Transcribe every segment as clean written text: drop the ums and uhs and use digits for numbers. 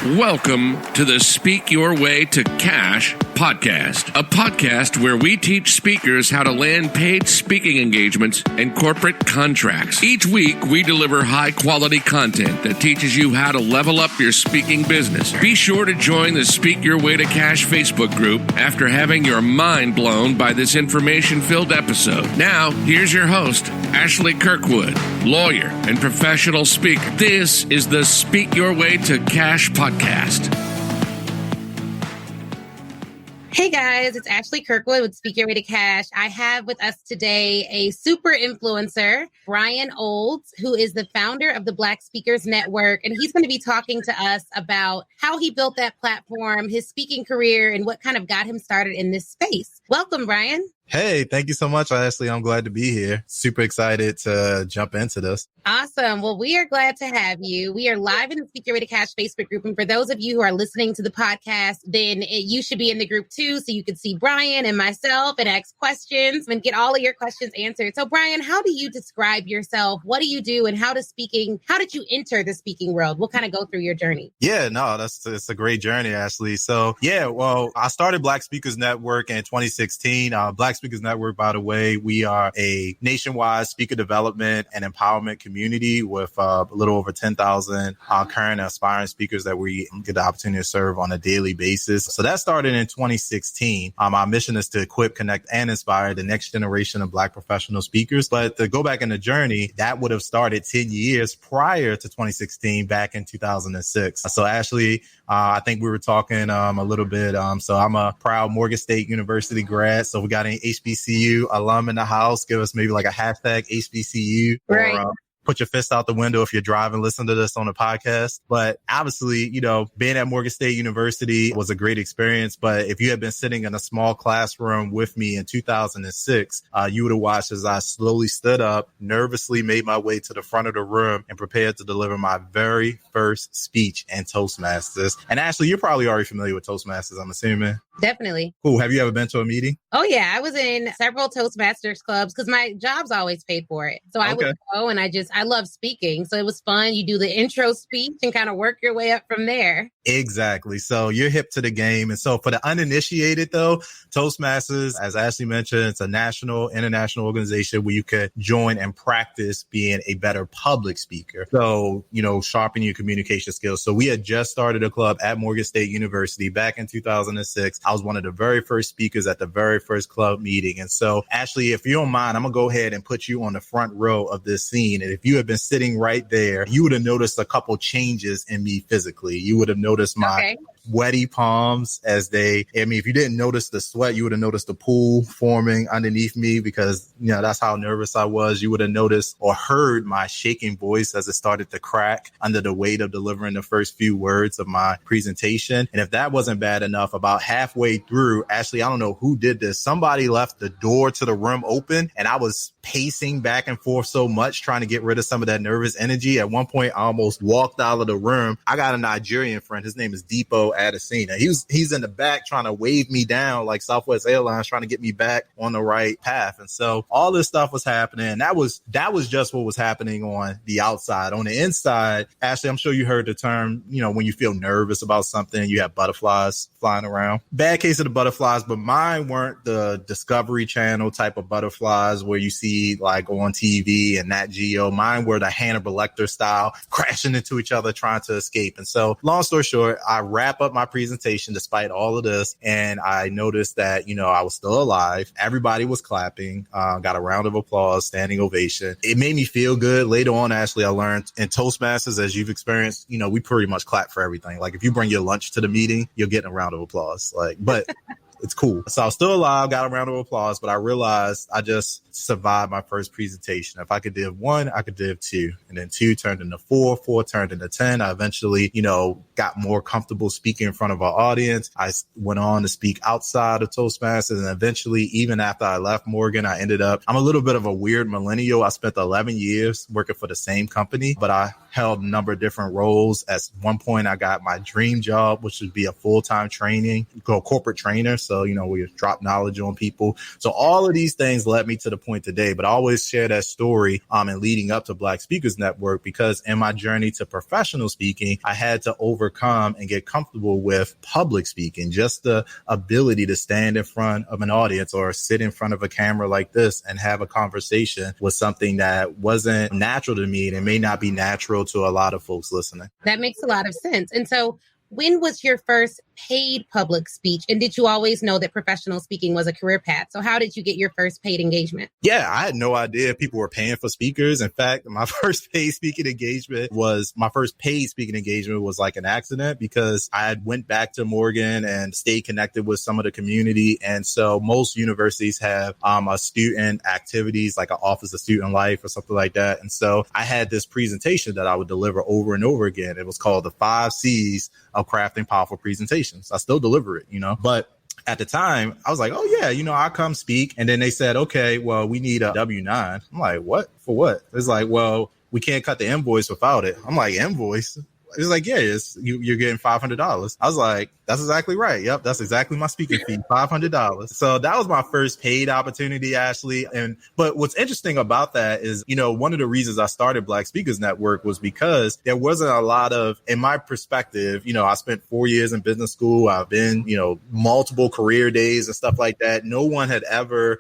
Welcome to the Speak Your Way to Cash podcast, a podcast where we teach speakers how to land paid speaking engagements and corporate contracts. Each week, we deliver high-quality content that teaches you how to level up your speaking business. Be sure to join the Speak Your Way to Cash Facebook group after having your mind blown by this information-filled episode. Now, here's your host, Ashley Kirkwood, lawyer and professional speaker. This is the Speak Your Way to Cash podcast. Hey guys, it's Ashley Kirkwood with Speak Your Way to Cash. I have with us today a super influencer, Brian Olds, who is the founder of the Black Speakers Network. And he's going to be talking to us about how he built that platform, his speaking career, and what kind of got him started in this space. Welcome, Brian. Hey, thank you so much, Ashley. I'm glad to be here. Super excited to jump into this. Awesome. Well, we are glad to have you. We are live in the Speak Your Way to Cash Facebook group. And for those of you who are listening to the podcast, then you should be in the group too, so you can see Brian and myself and ask questions and get all of your questions answered. So Brian, how do you describe yourself? What do you do? And how did you enter the speaking world? We'll kind of go through your journey. Yeah, no, it's a great journey, Ashley. So I started Black Speakers Network in 2016. Black Speakers Network, by the way, we are a nationwide speaker development and empowerment community with a little over 10,000 current aspiring speakers that we get the opportunity to serve on a daily basis. So that started in 2016. Our mission is to equip, connect, and inspire the next generation of Black professional speakers. But to go back in the journey, that would have started 10 years prior to 2016, back in 2006. So Ashley, I think we were talking a little bit. So I'm a proud Morgan State University grad. So we got an HBCU alum in the house. Give us maybe like a hashtag HBCU. Right. Or, put your fist out the window if you're driving, listen to this on the podcast. But obviously, being at Morgan State University was a great experience. But if you had been sitting in a small classroom with me in 2006, you would have watched as I slowly stood up, nervously made my way to the front of the room and prepared to deliver my very first speech in Toastmasters. And Ashley, you're probably already familiar with Toastmasters, I'm assuming. Definitely. Cool. Have you ever been to a meeting? Oh, yeah. I was in several Toastmasters clubs because my job's always paid for it. So I would go and I love speaking. So it was fun. You do the intro speech and kind of work your way up from there. Exactly. So you're hip to the game. And so for the uninitiated, though, Toastmasters, as Ashley mentioned, it's a national, international organization where you could join and practice being a better public speaker. So, sharpen your communication skills. So we had just started a club at Morgan State University back in 2006. I was one of the very first speakers at the very first club meeting. And so, Ashley, if you don't mind, I'm going to go ahead and put you on the front row of this scene. And if you had been sitting right there, you would have noticed a couple changes in me physically. You would have noticed my sweaty palms if you didn't notice the sweat, you would have noticed the pool forming underneath me because, that's how nervous I was. You would have noticed or heard my shaking voice as it started to crack under the weight of delivering the first few words of my presentation. And if that wasn't bad enough, about halfway through, Ashley, I don't know who did this. Somebody left the door to the room open and I was pacing back and forth so much trying to get rid of some of that nervous energy. At one point, I almost walked out of the room. I got a Nigerian friend. His name is Depot Adesina. He's in the back trying to wave me down like Southwest Airlines, trying to get me back on the right path. And so all this stuff was happening. That was just what was happening on the outside. On the inside, Ashley, I'm sure you heard the term, when you feel nervous about something, you have butterflies flying around. Bad case of the butterflies, but mine weren't the Discovery Channel type of butterflies where you see like on TV and Nat Geo. Mine were the Hannibal Lecter style, crashing into each other, trying to escape. And so long story short, I wrap up my presentation despite all of this. And I noticed that, I was still alive. Everybody was clapping, got a round of applause, standing ovation. It made me feel good. Later on, Ashley, I learned in Toastmasters, as you've experienced, we pretty much clap for everything. Like if you bring your lunch to the meeting, you'll get a round of applause. But it's cool. So I was still alive, got a round of applause, but I realized I just survived my first presentation. If I could div 1, I could div 2. And then 2 turned into 4, 4 turned into 10. I eventually, got more comfortable speaking in front of our audience. I went on to speak outside of Toastmasters. And eventually, even after I left Morgan, I'm a little bit of a weird millennial. I spent 11 years working for the same company, but I held a number of different roles. At one point, I got my dream job, which would be a full-time corporate trainer. So, we drop knowledge on people. So all of these things led me to the point today, but I always share that story and leading up to Black Speakers Network, because in my journey to professional speaking, I had to overcome and get comfortable with public speaking, just the ability to stand in front of an audience or sit in front of a camera like this and have a conversation was something that wasn't natural to me, and it may not be natural to a lot of folks listening. That makes a lot of sense. And so when was your first paid public speech? And did you always know that professional speaking was a career path? So how did you get your first paid engagement? Yeah, I had no idea people were paying for speakers. In fact, my first paid speaking engagement was like an accident, because I had went back to Morgan and stayed connected with some of the community. And so most universities have a student activities, like an Office of Student Life or something like that. And so I had this presentation that I would deliver over and over again. It was called the 5 C's of crafting powerful presentations. I still deliver it, but at the time I was like, oh yeah, I'll come speak. And then they said, okay, well, we need a W-9. I'm like, what? For what? It's like, well, we can't cut the invoice without it. I'm like, invoice? It's like, yeah, you're getting $500. I was like, that's exactly right. Yep, that's exactly my speaking fee, $500. So that was my first paid opportunity, Ashley. But what's interesting about that is, one of the reasons I started Black Speakers Network was because there wasn't a lot of, in my perspective, I spent 4 years in business school. I've been, multiple career days and stuff like that. No one had ever,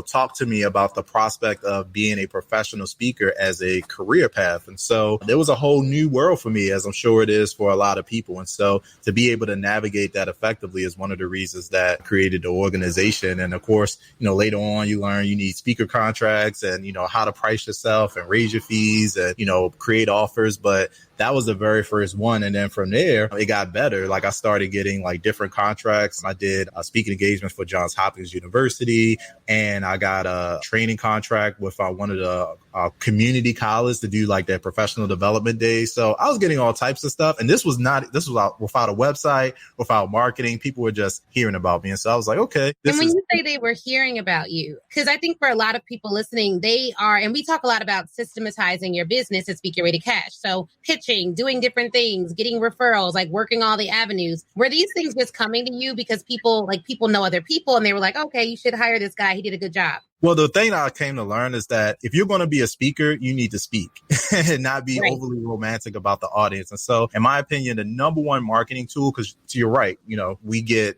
talked to me about the prospect of being a professional speaker as a career path. And so there was a whole new world for me, as I'm sure it is for a lot of people. And so to be able to navigate that effectively is one of the reasons that created the organization. And of course, later on you learn you need speaker contracts and, how to price yourself and raise your fees and, create offers. But that was the very first one. And then from there, it got better. Like I started getting like different contracts. I did speaking engagements for Johns Hopkins University, and I got a training contract with one of the community colleges to do like their professional development days. So I was getting all types of stuff. And this was without a website, without marketing. People were just hearing about me. And so I was like, okay. And when you say they were hearing about you, because I think for a lot of people listening, they are, and we talk a lot about systematizing your business at Speak Your Way to Cash. So pitching, doing different things, getting referrals, like working all the avenues. Were these things just coming to you because people know other people and they were like, okay, you should hire this guy. He did a good job? Well, the thing I came to learn is that if you're going to be a speaker, you need to speak and not be overly romantic about the audience. And so, in my opinion, the number one marketing tool, because you're right, we get,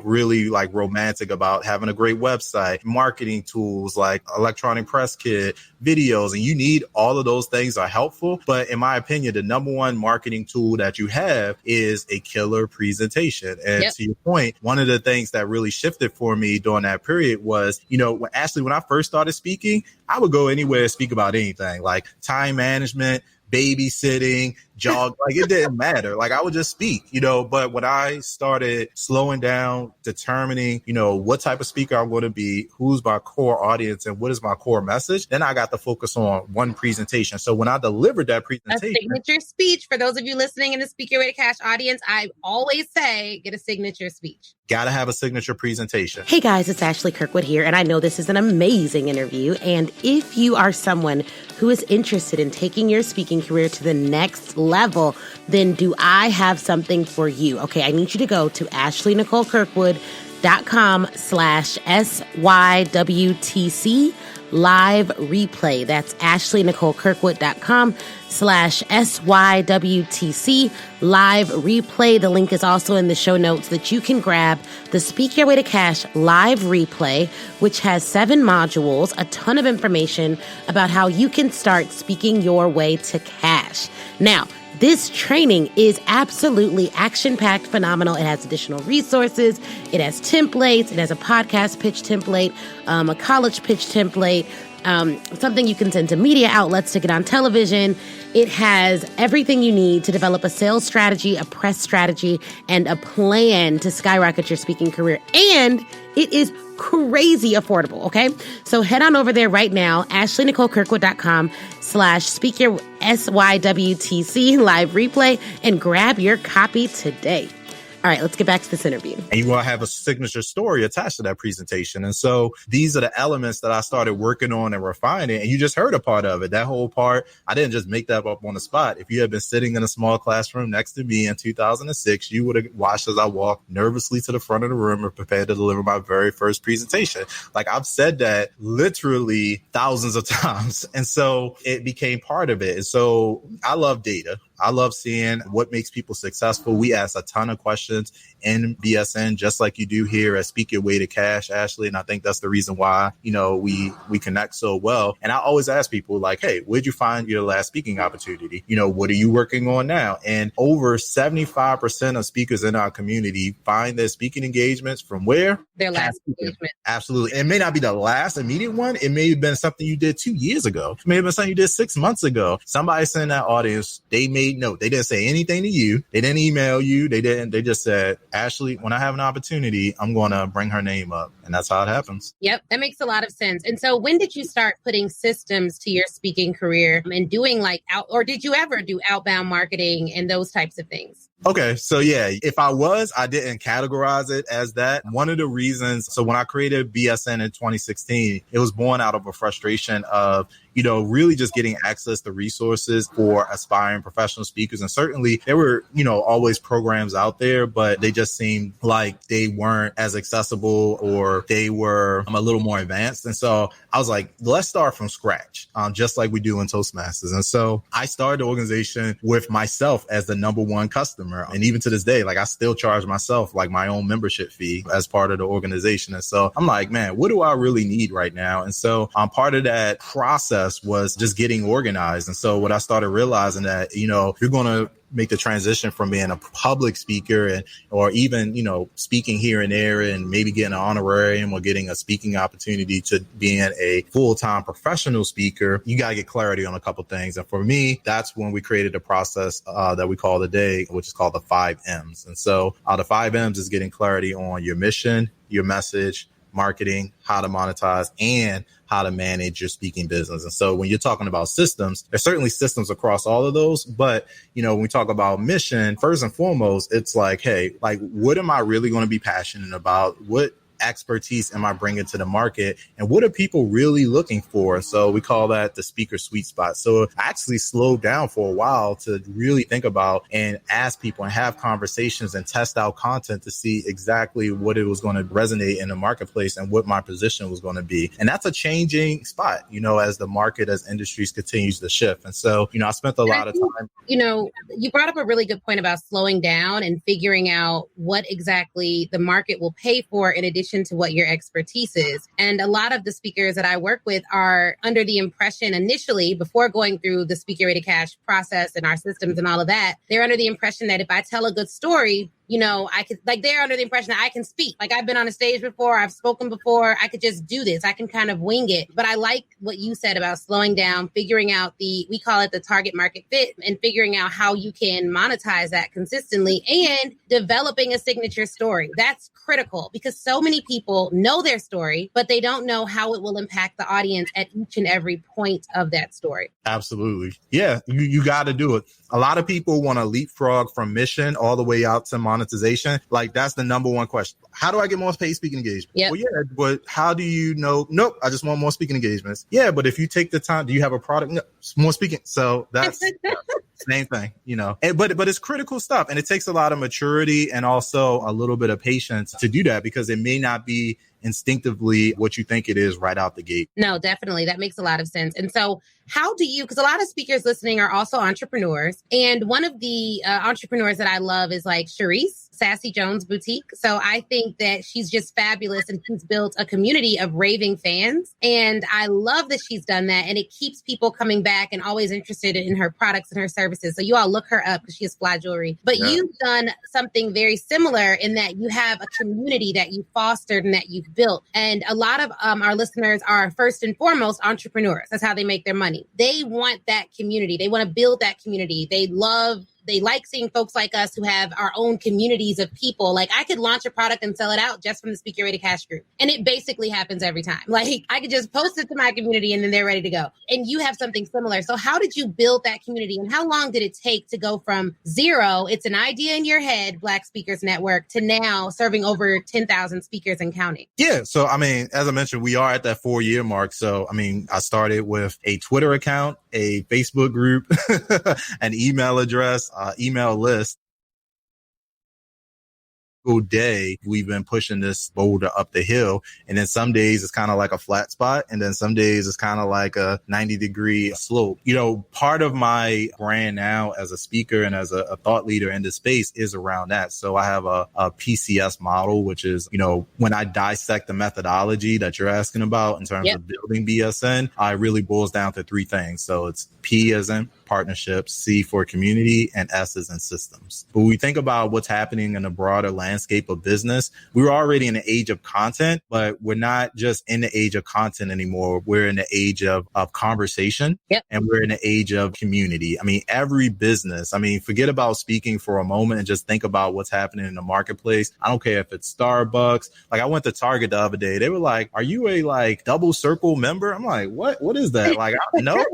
really like romantic about having a great website, marketing tools like electronic press kit, videos, and you need all of those things are helpful. But in my opinion, the number one marketing tool that you have is a killer presentation. And to your point, one of the things that really shifted for me during that period was, when I first started speaking, I would go anywhere and speak about anything like time management, babysitting, jog, like it didn't matter. Like I would just speak, but when I started slowing down, determining, what type of speaker I'm going to be, who's my core audience and what is my core message, then I got to focus on one presentation. So when I delivered that presentation, a signature speech, for those of you listening in the Speak Your Way to Cash audience, I always say, get a signature speech. Got to have a signature presentation. Hey guys, it's Ashley Kirkwood here, and I know this is an amazing interview. And if you are someone who is interested in taking your speaking career to the next level, then do I have something for you? Okay, I need you to go to AshleyNicoleKirkwood.com/SYWTC live replay. That's AshleyNicoleKirkwood.com/SYWTC live replay. The link is also in the show notes that you can grab the Speak Your Way to Cash live replay, which has 7 modules, a ton of information about how you can start speaking your way to cash. Now, this training is absolutely action-packed, phenomenal. It has additional resources. It has templates. It has a podcast pitch template, a college pitch template, something you can send to media outlets to get on television. It has everything you need to develop a sales strategy, a press strategy, and a plan to skyrocket your speaking career. And it is crazy affordable, okay? So head on over there right now, AshleyNicoleKirkwood.com/SpeakYourSYWTC live replay, and grab your copy today. All right, let's get back to this interview. And you want to have a signature story attached to that presentation. And so these are the elements that I started working on and refining. And you just heard a part of it. That whole part, I didn't just make that up on the spot. If you had been sitting in a small classroom next to me in 2006, you would have watched as I walked nervously to the front of the room and prepared to deliver my very first presentation. Like, I've said that literally thousands of times. And so it became part of it. And so I love data. I love seeing what makes people successful. We ask a ton of questions in BSN, just like you do here at Speak Your Way to Cash, Ashley. And I think that's the reason why, we connect so well. And I always ask people like, hey, where'd you find your last speaking opportunity? What are you working on now? And over 75% of speakers in our community find their speaking engagements from where? Their last engagement. Absolutely. It may not be the last immediate one. It may have been something you did 2 years ago. It may have been something you did 6 months ago. Somebody in that audience, they made note. They didn't say anything to you. They didn't email you. They just said, Ashley, when I have an opportunity, I'm going to bring her name up. And that's how it happens. Yep. That makes a lot of sense. And so when did you start putting systems to your speaking career and doing or did you ever do outbound marketing and those types of things? Okay. So yeah, if I didn't categorize it as that. One of the reasons, so when I created BSN in 2016, it was born out of a frustration of, really just getting access to resources for aspiring professional speakers. And certainly there were, always programs out there, but they just seemed like they weren't as accessible or they were a little more advanced. And so I was like, let's start from scratch, just like we do in Toastmasters. And so I started the organization with myself as the number one customer. And even to this day, I still charge myself my own membership fee as part of the organization. And so I'm like, man, what do I really need right now? And so part of that process was just getting organized. And so what I started realizing that, if you're going to make the transition from being a public speaker or even, speaking here and there and maybe getting an honorarium or getting a speaking opportunity to being a full-time professional speaker, you got to get clarity on a couple things. And for me, that's when we created a process that we call today, which is called the 5 M's. And so the 5 M's is getting clarity on your mission, your message, marketing, how to monetize, and how to manage your speaking business. And so when you're talking about systems, there's certainly systems across all of those. But, when we talk about mission, first and foremost, it's hey, what am I really going to be passionate about? What expertise am I bringing to the market? And what are people really looking for? So we call that the speaker sweet spot. So I actually slowed down for a while to really think about and ask people and have conversations and test out content to see exactly what it was going to resonate in the marketplace and what my position was going to be. And that's a changing spot, as the market, as industries continues to shift. And so, I spent a lot of time. You brought up a really good point about slowing down and figuring out what exactly the market will pay for in addition to what your expertise is. And a lot of the speakers that I work with are under the impression initially, before going through the Speak Your Way to Cash process and our systems and all of that, they're under the impression that if I tell a good story, I could, they're under the impression that I can speak. I've been on a stage before, I've spoken before, I could just do this. I can kind of wing it. But I like what you said about slowing down, figuring out we call it the target market fit, and figuring out how you can monetize that consistently and developing a signature story. That's critical because so many people know their story, but they don't know how it will impact the audience at each and every point of that story. Absolutely. Yeah, you got to do it. A lot of people want to leapfrog from mission all the way out to monetization. That's the number one question. How do I get more paid speaking engagement? Yep. Well, yeah, but how do you know? Nope, I just want more speaking engagements. Yeah, but if you take the time, do you have a product? No, more speaking. So that's same thing, but it's critical stuff. And it takes a lot of maturity and also a little bit of patience to do that because it may not be instinctively what you think it is right out the gate. No, definitely. That makes a lot of sense. And so how do you, because a lot of speakers listening are also entrepreneurs. And one of the entrepreneurs that I love is Sharice, Sassy Jones Boutique. So I think that she's just fabulous and she's built a community of raving fans. And I love that she's done that. And it keeps people coming back and always interested in her products and her services. So you all look her up because she has fly jewelry. But you've done something very similar in that you have a community that you fostered and that you've built. And a lot of our listeners are first and foremost entrepreneurs. That's how they make their money. They want that community. They want to build that community. They love They like seeing folks like us who have our own communities of people. Like I could launch a product and sell it out just from the Speak Your Way to Cash group. And it basically happens every time. Like I could just post it to my community and then they're ready to go. And you have something similar. So how did you build that community and how long did it take to go from zero, it's an idea in your head, Black Speakers Network, to now serving over 10,000 speakers and counting? Yeah. So, I mean, as I mentioned, we are at that 4-year mark. So, I mean, I started with a Twitter account, a Facebook group, an email address, email list. Day we've been pushing this boulder up the hill, and then some days it's kind of like a flat spot, and then some days it's kind of like a 90-degree slope. You know, part of my brand now as a speaker and as a thought leader in this space is around that. So I have a PCS model, which is, you know, when I dissect the methodology that you're asking about in terms of building BSN, it really boils down to 3 things. So it's P as in partnerships, C for community, and S as in systems. But when we think about what's happening in the broader landscape of business, we're already in the age of content, but we're not just in the age of content anymore. We're in the age of conversation, and we're in the age of community. I mean, every business, I mean, forget about speaking for a moment and just think about what's happening in the marketplace. I don't care if it's Starbucks. Like I went to Target the other day. They were like, "Are you a like double circle member?" I'm like, what is that? Like, I know,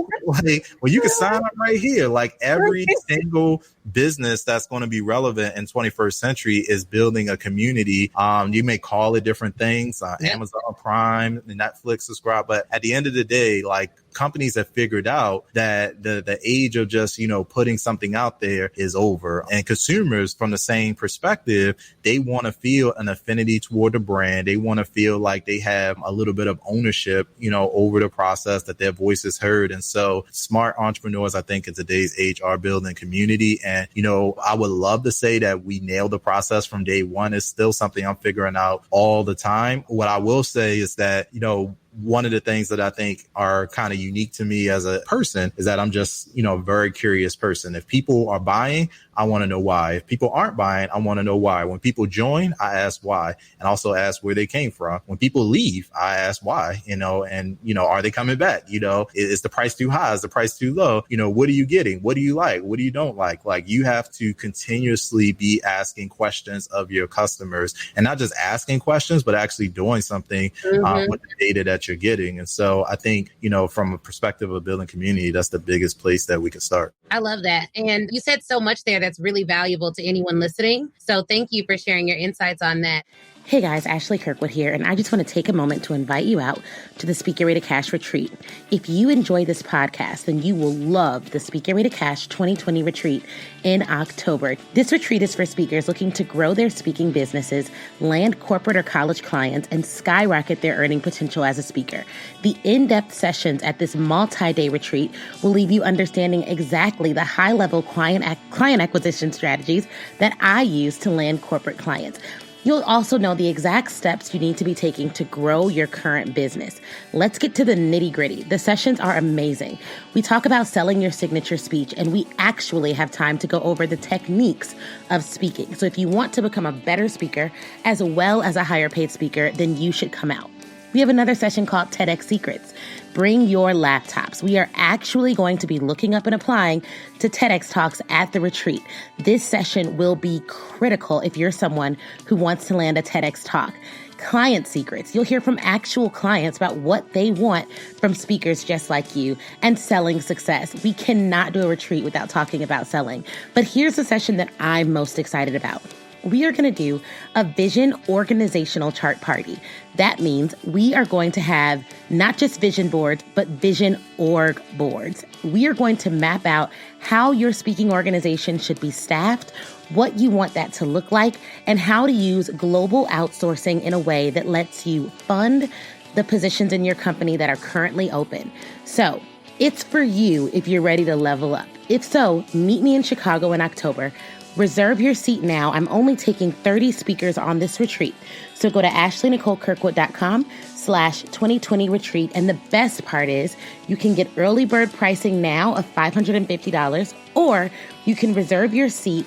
like, well, you can sign up right here. Like every single business that's going to be relevant in 21st century is building a community. You may call it different things, Amazon Prime, Netflix subscribe, but at the end of the day, like companies have figured out that the age of just, you know, putting something out there is over. And consumers, from the same perspective, they want to feel an affinity toward the brand. They want to feel like they have a little bit of ownership, you know, over the process, that their voice is heard. And so smart entrepreneurs, I think, in today's age are building community. And, you know, I would love to say that we nailed the process from day one. It's still something I'm figuring out all the time. What I will say is that, you know, one of the things that I think are kind of unique to me as a person is that I'm just, you know, a very curious person. If people are buying, I want to know why. If people aren't buying, I want to know why. When people join, I ask why, and also ask where they came from. When people leave, I ask why, you know, and, you know, are they coming back? You know, is the price too high? Is the price too low? You know, what are you getting? What do you like? What do you don't like? Like, you have to continuously be asking questions of your customers, and not just asking questions, but actually doing something with the data that you're getting. And so I think, you know, from a perspective of building community, that's the biggest place that we can start. I love that. And you said so much there that's really valuable to anyone listening. So thank you for sharing your insights on that. Hey guys, Ashley Kirkwood here, and I just want to take a moment to invite you out to the Speak Your Way to Cash retreat. If you enjoy this podcast, then you will love the Speak Your Way to Cash 2020 retreat in October. This retreat is for speakers looking to grow their speaking businesses, land corporate or college clients, and skyrocket their earning potential as a speaker. The in-depth sessions at this multi-day retreat will leave you understanding exactly the high-level client acquisition strategies that I use to land corporate clients. You'll also know the exact steps you need to be taking to grow your current business. Let's get to the nitty-gritty. The sessions are amazing. We talk about selling your signature speech, and we actually have time to go over the techniques of speaking. So if you want to become a better speaker as well as a higher paid speaker, then you should come out. We have another session called TEDx Secrets. Bring your laptops. We are actually going to be looking up and applying to TEDx Talks at the retreat. This session will be critical if you're someone who wants to land a TEDx Talk. Client secrets. You'll hear from actual clients about what they want from speakers just like you, and selling success. We cannot do a retreat without talking about selling. But here's the session that I'm most excited about. We are going to do a vision organizational chart party. That means we are going to have not just vision boards, but vision org boards. We are going to map out how your speaking organization should be staffed, what you want that to look like, and how to use global outsourcing in a way that lets you fund the positions in your company that are currently open. So it's for you if you're ready to level up. If so, meet me in Chicago in October. Reserve your seat now. I'm only taking 30 speakers on this retreat. So go to ashleynicolekirkwood.com/2020 retreat. And the best part is you can get early bird pricing now of $550, or you can reserve your seat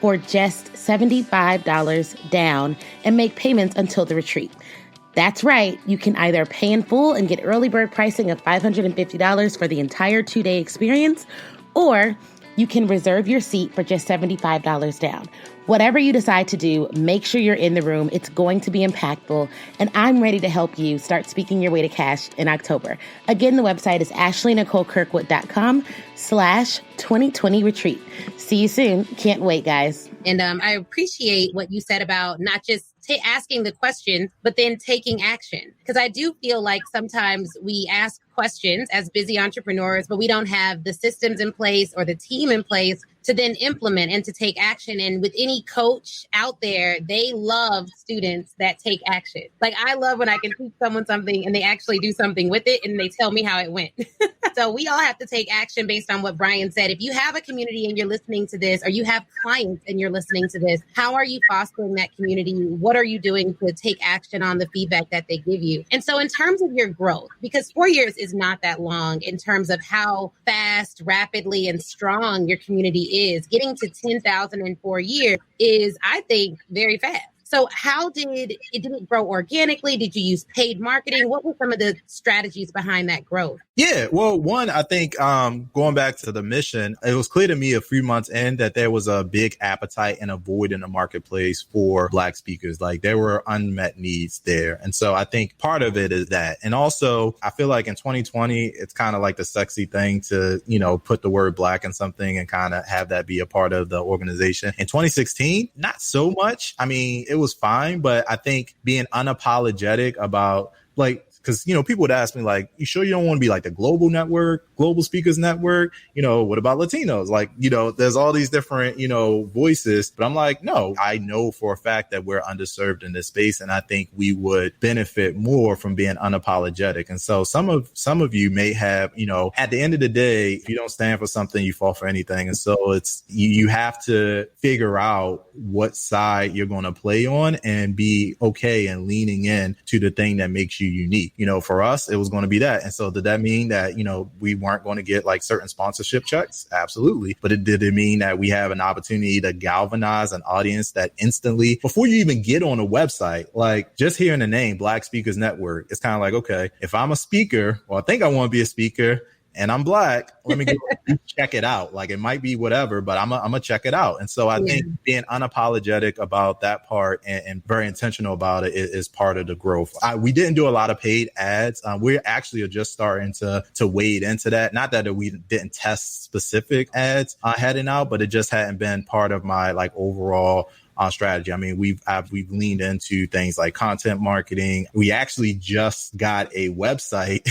for just $75 down and make payments until the retreat. That's right. You can either pay in full and get early bird pricing of $550 for the entire 2-day experience, or You can reserve your seat for just $75 down. Whatever you decide to do, make sure you're in the room. It's going to be impactful, and I'm ready to help you start speaking your way to cash in October. Again, the website is ashleynicolekirkwood.com/2020retreat. See you soon. Can't wait, guys. And I appreciate what you said about not just asking the question, but then taking action. Because I do feel like sometimes we ask questions as busy entrepreneurs, but we don't have the systems in place or the team in place to then implement and to take action. And with any coach out there, they love students that take action. Like, I love when I can teach someone something and they actually do something with it and they tell me how it went. So we all have to take action based on what Brian said. If you have a community and you're listening to this, or you have clients and you're listening to this, how are you fostering that community? What are you doing to take action on the feedback that they give you? And so in terms of your growth, because 4 years is not that long in terms of how fast, rapidly, and strong your community is, getting to 10,000 in 4 years is, I think, very fast. So how did it grow organically? Did you use paid marketing? What were some of the strategies behind that growth? Yeah, well, one, I think going back to the mission, it was clear to me a few months in that there was a big appetite and a void in the marketplace for Black speakers. Like, there were unmet needs there. And so I think part of it is that. And also, I feel like in 2020, it's kind of like the sexy thing to, put the word Black in something and kind of have that be a part of the organization. In 2016, not so much. I mean, it was fine, but I think being unapologetic about, like, because, people would ask me, like, you sure you don't want to be like the global network, global speakers network? What about Latinos? Like, there's all these different, voices. But I'm like, no, I know for a fact that we're underserved in this space. And I think we would benefit more from being unapologetic. And so some of you may have, at the end of the day, if you don't stand for something, you fall for anything. And so it's, you have to figure out what side you're going to play on and be okay and leaning in to the thing that makes you unique. For us, it was going to be that. And so did that mean that, we weren't going to get like certain sponsorship checks? Absolutely. But did it mean that we have an opportunity to galvanize an audience that instantly, before you even get on a website, like just hearing the name Black Speakers Network, it's kind of like, okay, if I'm a speaker, or I think I want to be a speaker, and I'm Black, let me go check it out. Like, it might be whatever, but I'm gonna check it out. And so I think being unapologetic about that part and very intentional about it is part of the growth. We didn't do a lot of paid ads. We actually are just starting to wade into that. Not that we didn't test specific ads heading out, but it just hadn't been part of my like overall strategy. I mean, we've leaned into things like content marketing. We actually just got a website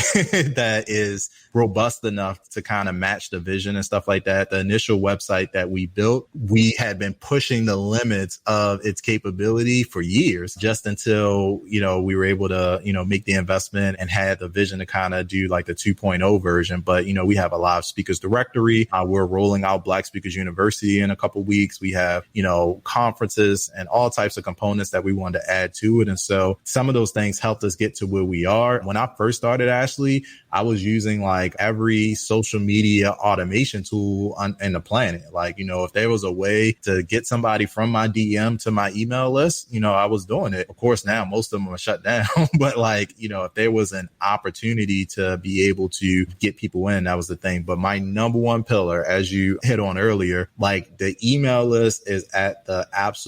that is robust enough to kind of match the vision and stuff like that. The initial website that we built, we had been pushing the limits of its capability for years, just until, we were able to, make the investment and had the vision to kind of do like the 2.0 version. But, we have a live speakers directory. We're rolling out Black Speakers University in a couple weeks. We have, conferences and all types of components that we wanted to add to it. And so some of those things helped us get to where we are. When I first started, Ashley, I was using like every social media automation tool in the planet. Like, if there was a way to get somebody from my DM to my email list, I was doing it. Of course, now most of them are shut down. But like, if there was an opportunity to be able to get people in, that was the thing. But my number one pillar, as you hit on earlier, like the email list is at the absolute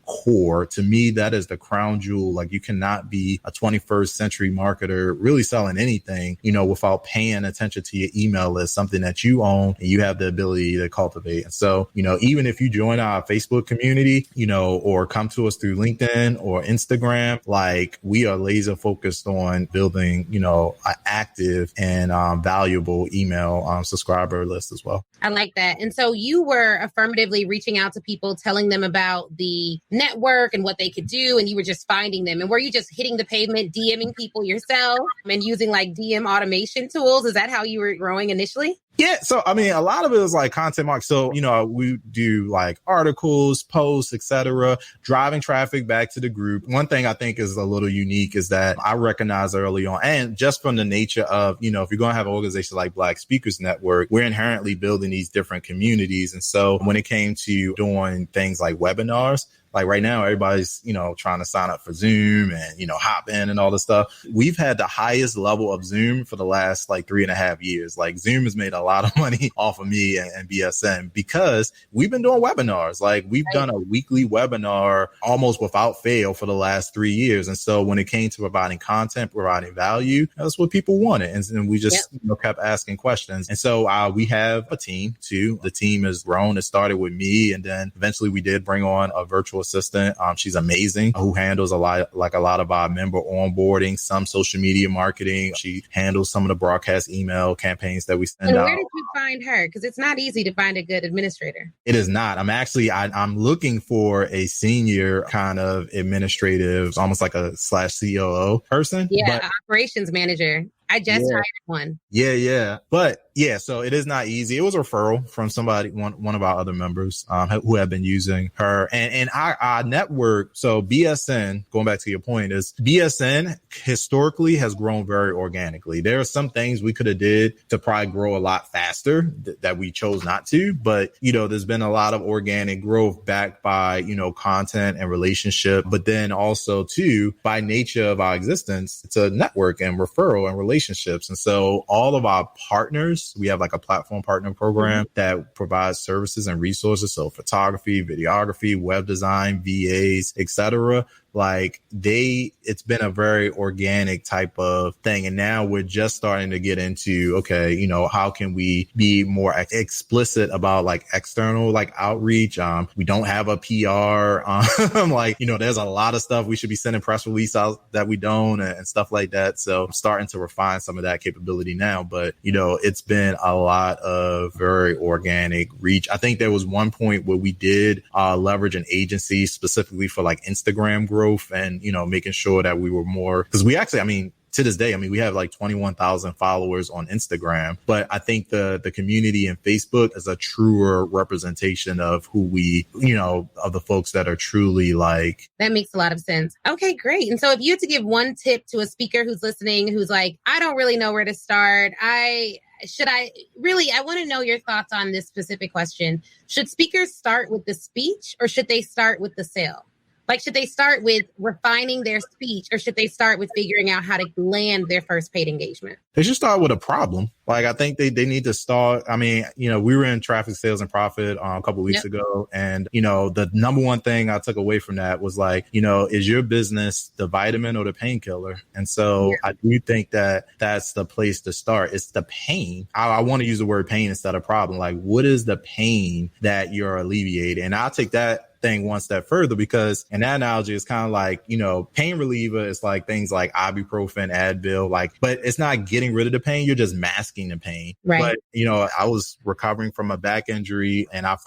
core. To me, that is the crown jewel. Like, you cannot be a 21st century marketer really selling anything, without paying attention to your email list, something that you own and you have the ability to cultivate. And so, even if you join our Facebook community, or come to us through LinkedIn or Instagram, like, we are laser focused on building, an active and valuable email subscriber list as well. I like that. And so you were affirmatively reaching out to people, telling them about the network and what they could do, and you were just finding them. And were you just hitting the pavement, DMing people yourself and using like DM automation tools? Is that how you were growing initially? Yeah. So, I mean, a lot of it was like content marketing. So, we do like articles, posts, etc., driving traffic back to the group. One thing I think is a little unique is that I recognize early on, and just from the nature of, if you're going to have an organization like Black Speakers Network, we're inherently building these different communities. And so when it came to doing things like webinars, like right now, everybody's, trying to sign up for Zoom and, hop in and all this stuff. We've had the highest level of Zoom for the last like 3.5 years. Like Zoom has made a lot of money off of me and BSN because we've been doing webinars. Like we've done a weekly webinar almost without fail for the last 3 years. And so when it came to providing content, providing value, that's what people wanted. And we just kept asking questions. And so we have a team too. The team has grown. It started with me. And then eventually we did bring on a virtual assistant. She's amazing, who handles a lot of our member onboarding, some social media marketing. She handles some of the broadcast email campaigns that we send out. And where did you find her? Because it's not easy to find a good administrator. It is not. I'm looking for a senior kind of administrative, almost like a /COO person. Yeah, operations manager. I just hired one. Yeah. But so it is not easy. It was a referral from somebody, one of our other members who have been using her. And our network, so BSN, going back to your point, is BSN historically has grown very organically. There are some things we could have did to probably grow a lot faster that we chose not to. But, there's been a lot of organic growth backed by, content and relationship. But then also, too, by nature of our existence, it's a network and referral and relationships. And so all of our partners, we have like a platform partner program that provides services and resources. So photography, videography, web design, VAs, etc. Like it's been a very organic type of thing. And now we're just starting to get into, okay, how can we be more explicit about like external, like outreach? We don't have a PR. There's a lot of stuff we should be sending press release out that we don't and stuff like that. So I'm starting to refine some of that capability now, but it's been a lot of very organic reach. I think there was one point where we did leverage an agency specifically for like Instagram growth and, making sure that we were more, because we actually, to this day, we have like 21,000 followers on Instagram, but I think the community in Facebook is a truer representation of who we, of the folks that are truly like. That makes a lot of sense. Okay, great. And so if you had to give one tip to a speaker who's listening, who's like, I don't really know where to start. I want to know your thoughts on this specific question. Should speakers start with the speech or should they start with the sale? Like, should they start with refining their speech or should they start with figuring out how to land their first paid engagement? They should start with a problem. Like, I think they need to start. We were in traffic sales and profit a couple of weeks ago. And, the number one thing I took away from that was like, is your business the vitamin or the painkiller? And so I do think that that's the place to start. It's the pain. I want to use the word pain instead of problem. Like, what is the pain that you're alleviating? And I'll take that thing one step further, because in that analogy, it's kind of like, pain reliever is like things like ibuprofen, Advil, but it's not getting rid of the pain. You're just masking the pain. Right. But, I was recovering from a back injury and I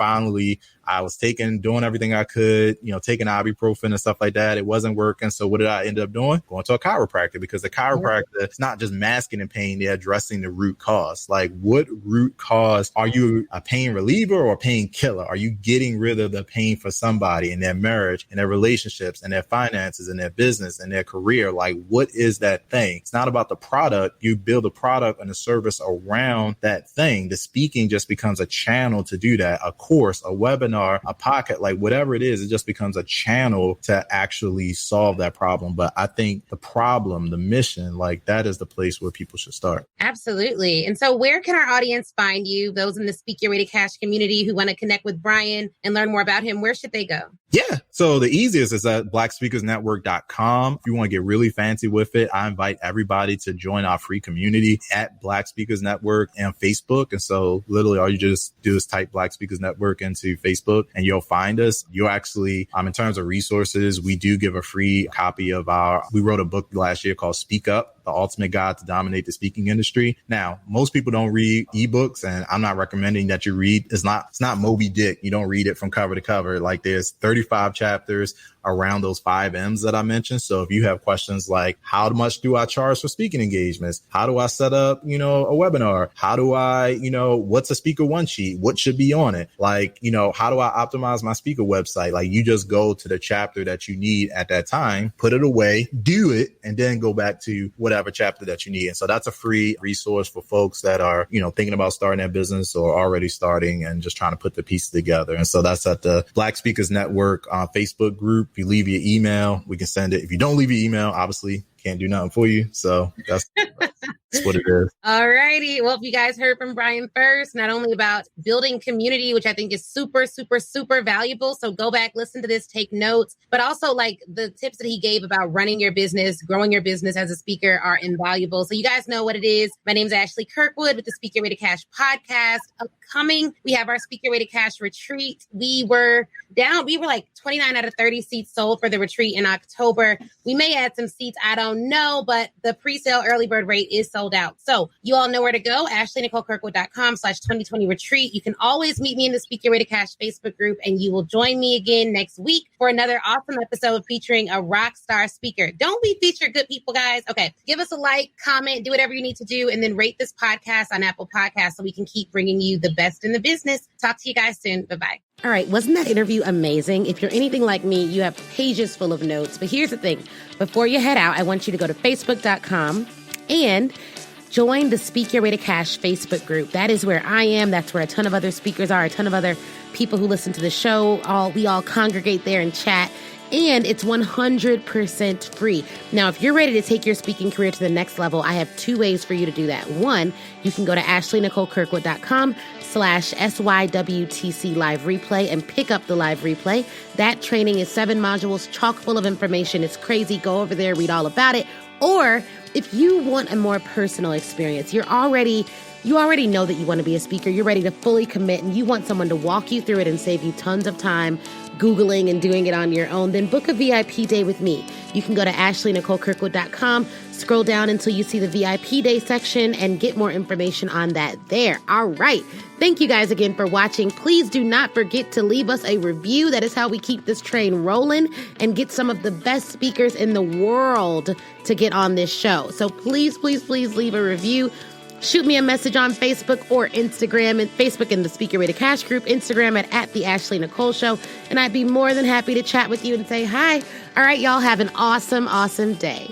was doing everything I could, taking ibuprofen and stuff like that. It wasn't working. So what did I end up doing? Going to a chiropractor, because the chiropractor, it's not just masking the pain. They're addressing the root cause. Like, what root cause? Are you a pain reliever or a painkiller? Are you getting rid of the pain for somebody in their marriage and their relationships and their finances and their business and their career? Like, what is that thing? It's not about the product. You build a product and a service around that thing. The speaking just becomes a channel to do that. A course, a webinar, a pocket, like whatever it is, it just becomes a channel to actually solve that problem. But I think the problem, the mission, like that is the place where people should start. Absolutely. And so where can our audience find you? Those in the Speak Your Way to Cash community who want to connect with Brian and learn more about him, where should they go? Yeah. So the easiest is at blackspeakersnetwork.com. If you want to get really fancy with it, I invite everybody to join our free community at Black Speakers Network and Facebook. And so literally all you just do is type Black Speakers Network into Facebook and you'll find us. You'll actually, in terms of resources, we do give a free copy of we wrote a book last year called Speak Up, the ultimate guide to dominate the speaking industry. Now, most people don't read ebooks, and I'm not recommending that you read. It's not Moby Dick. You don't read it from cover to cover. Like, there's 35 chapters around those 5 M's that I mentioned. So if you have questions like, how much do I charge for speaking engagements? How do I set up, a webinar? How do I, what's a speaker one sheet? What should be on it? Like, how do I optimize my speaker website? Like, you just go to the chapter that you need at that time, put it away, do it, and then go back to whatever chapter that you need. And so that's a free resource for folks that are, thinking about starting their business or already starting and just trying to put the pieces together. And so that's at the Black Speakers Network Facebook group. If you leave your email, we can send it. If you don't leave your email, obviously can't do nothing for you. So that's what it is. All righty. Well, if you guys heard from Brian first, not only about building community, which I think is super, super, super valuable. So go back, listen to this, take notes, but also like the tips that he gave about running your business, growing your business as a speaker are invaluable. So you guys know what it is. My name is Ashley Kirkwood with the Speak Your Way to Cash podcast. Upcoming, we have our Speak Your Way to Cash retreat. We were like 29 out of 30 seats sold for the retreat in October. We may add some seats. I don't know, but the pre-sale early bird rate is sold out. So you all know where to go. AshleyNicoleKirkwood.com/2020 retreat. You can always meet me in the Speak Your Way to Cash Facebook group, and you will join me again next week for another awesome episode featuring a rock star speaker. Don't we feature good people, guys? Okay. Give us a like, comment, do whatever you need to do, and then rate this podcast on Apple Podcasts so we can keep bringing you the best in the business. Talk to you guys soon. Bye-bye. All right. Wasn't that interview amazing? If you're anything like me, you have pages full of notes. But here's the thing. Before you head out, I want you to go to Facebook.com and join the Speak Your Way to Cash Facebook group. That is where I am. That's where a ton of other speakers are, a ton of other people who listen to the show. We all congregate there and chat. And it's 100% free. Now, if you're ready to take your speaking career to the next level, I have 2 ways for you to do that. One, you can go to AshleyNicoleKirkwood.com/SYWTC live replay and pick up the live replay. That training is 7 modules, chock full of information. It's crazy. Go over there, read all about it. Or if you want a more personal experience, you already know that you want to be a speaker. You're ready to fully commit and you want someone to walk you through it and save you tons of time Googling and doing it on your own, then book a VIP day with me. You can go to AshleyNicoleKirkwood.com, scroll down until you see the VIP day section and get more information on that there. All right. Thank you guys again for watching. Please do not forget to leave us a review. That is how we keep this train rolling and get some of the best speakers in the world to get on this show. So please, please, please leave a review. Shoot me a message on Facebook or Instagram, and Facebook in the Speak Your Way to Cash group, Instagram at the Ashley Nicole Show. And I'd be more than happy to chat with you and say hi. All right, y'all have an awesome, awesome day.